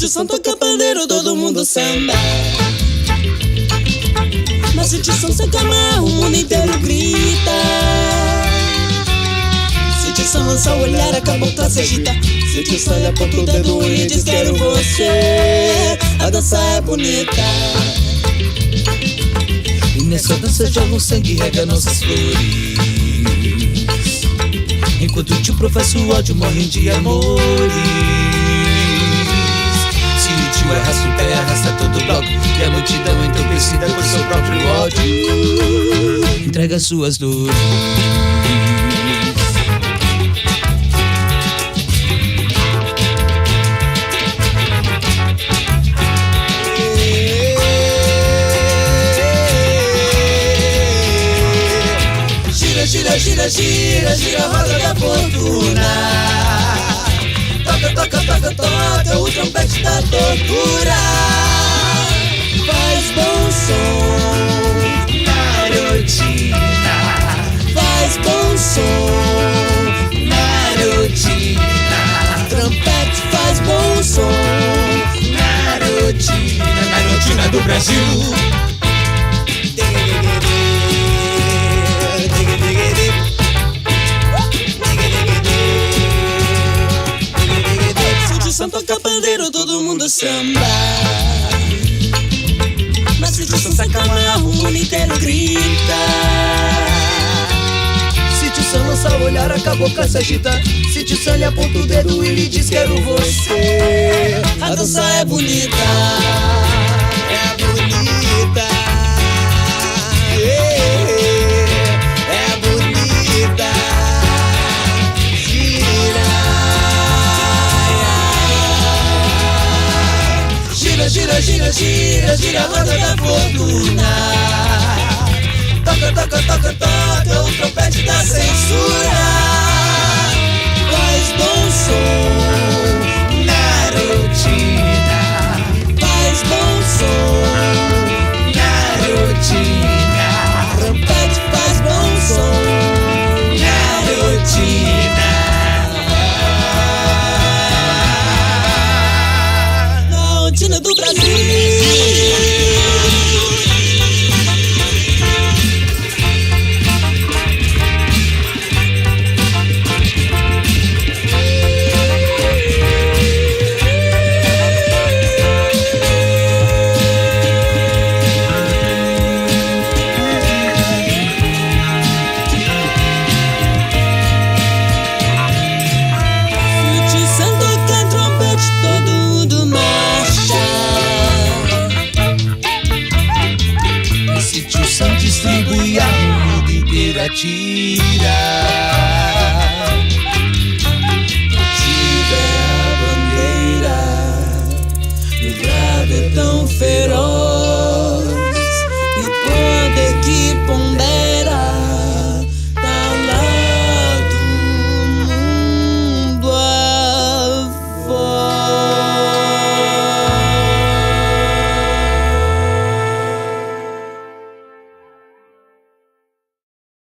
Sítio Som toca pandeiro, todo mundo samba. Mas Sítio Som se acalma, o mundo inteiro grita. Sítio Som lança o olhar, a cabocla se agita. Sítio Som aponta o dedo e diz quero você. A dança é bonita. E nessa dança joga o sangue e rega nossas flores. Enquanto o tio professa o ódio, morrem de amores. Se o tio arrasta o pé, arrasta todo o bloco. E a multidão entorpecida com seu próprio ódio entrega suas dores. Gira, gira, gira, gira a roda da fortuna. Toca, toca, toca, toca o trompete da tortura. Faz bom som Na rotina, faz bom som na rotina, trompete faz bom som na rotina do Brasil. Sítio Som toca pandeiro, todo mundo samba. Mas Sítio Som se acalma, o mundo inteiro grita. Sítio Som lança o olhar, a cabocla se agita. Sítio Som lhe aponta o dedo e lhe diz quero você. A dança é bonita. É bonita. É bonita. Gira, gira, gira, gira, gira a roda da fortuna. Toca, toca, toca, toca o trompete da censura. Faz bom som Na rotina, faz bom som na rotina, trompete faz bom som na rotina. na rotina do Brasil. Sítio Som toca trompete, todo mundo marcha. Sítio Som distribui a mundo inteiro atira.